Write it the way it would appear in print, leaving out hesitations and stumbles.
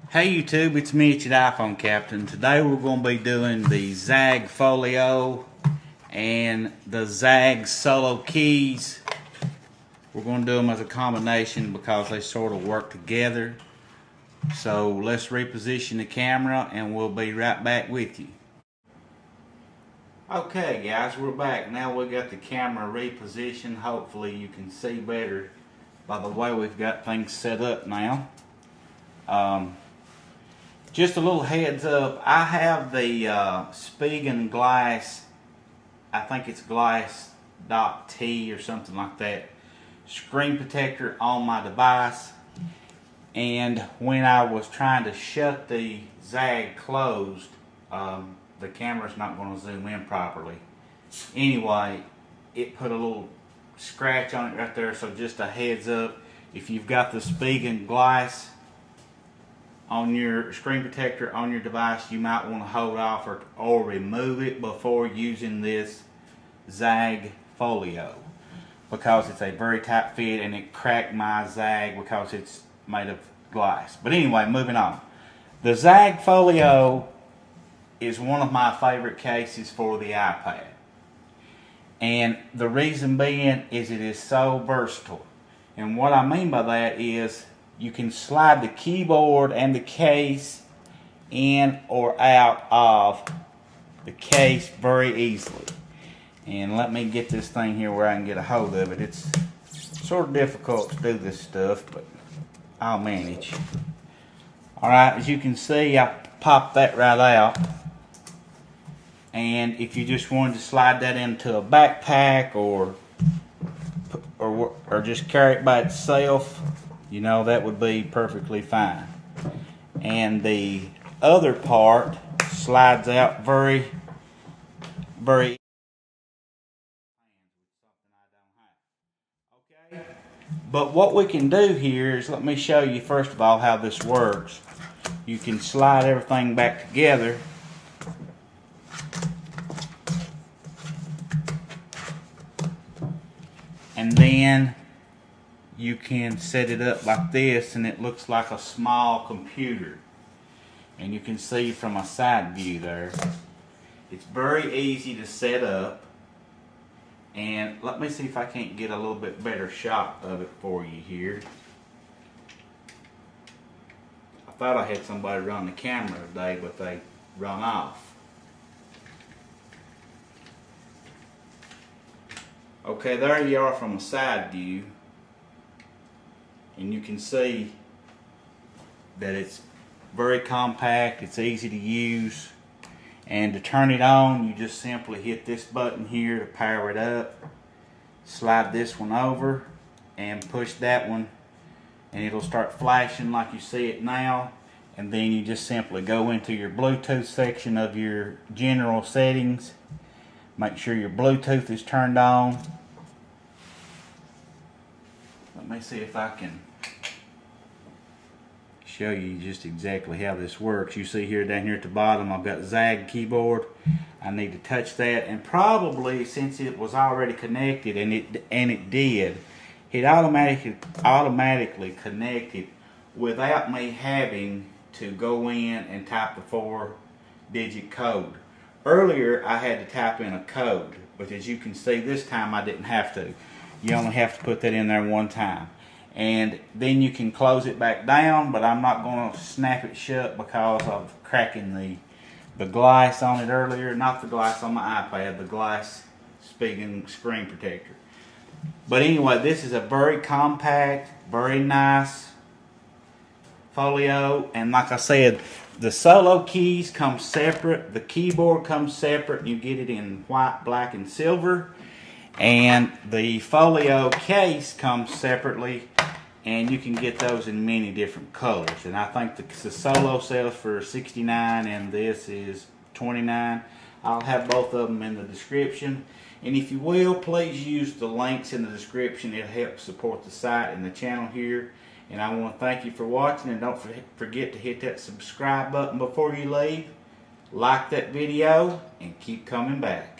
Hey YouTube, it's me, it's your iPhone Captain. Today we're going to be doing the ZaggFolio and the Zagg Solo keys. We're going to do them as a combination because they sort of work together. So let's reposition the camera and we'll be right back with you. Okay guys, we're back. Now we got the camera repositioned. Hopefully you can see better by the way we've got things set up now. Just a little heads up, I have the Spigen glass, I think it's glass .T or something like that, screen protector on my device. And when I was trying to shut the Zagg closed, the camera's not going to zoom in properly. Anyway, it put a little scratch on it right there, so just a heads up, if you've got the Spigen glass on your screen protector on your device, you might want to hold off or remove it before using this ZaggFolio, because it's a very tight fit and it cracked my Zagg because it's made of glass. But anyway, moving on. The ZaggFolio is one of my favorite cases for the iPad, and the reason being is it is so versatile. And what I mean by that is you can slide the keyboard and the case in or out of the case very easily. And let me get this thing here where I can get a hold of it. It's sort of difficult to do this stuff, but I'll manage. Alright, as you can see, I popped that right out. And if you just wanted to slide that into a backpack or just carry it by itself, you know, that would be perfectly fine. And the other part slides out very easy. Okay. But what we can do here is, let me show you first of all how this works. You can slide everything back together. And then you can set it up like this and it looks like a small computer. And you can see from a side view there, it's very easy to set up. And let me see if I can't get a little bit better shot of it for you here. I thought I had somebody run the camera today, but they run off. Okay, there you are from a side view. And you can see that it's very compact, it's easy to use. And to turn it on, you just simply hit this button here to power it up. Slide this one over and push that one, and it'll start flashing like you see it now. And then you just simply go into your Bluetooth section of your general settings. Make sure your Bluetooth is turned on. Let me see if I can show you just exactly how this works. You see here down here at the bottom, I've got Zagg keyboard. I need to touch that, and probably since it was already connected, and it did, it automatically connected without me having to go in and type the 4-digit code. Earlier I had to type in a code, but as you can see this time I didn't have to. You only have to put that in there one time. And then you can close it back down, but I'm not going to snap it shut because of cracking the glass on it earlier. Not the glass on my iPad, the glass Spigen screen protector. But anyway, this is a very compact, very nice folio. And like I said, the solo keys come separate, the keyboard comes separate. You get it in white, black, and silver. And the folio case comes separately, and you can get those in many different colors. And I think the solo sells for $69 and this is $29. I'll have both of them in the description. And if you will, please use the links in the description. It'll help support the site and the channel here. And I want to thank you for watching, and don't forget to hit that subscribe button before you leave. Like that video and keep coming back.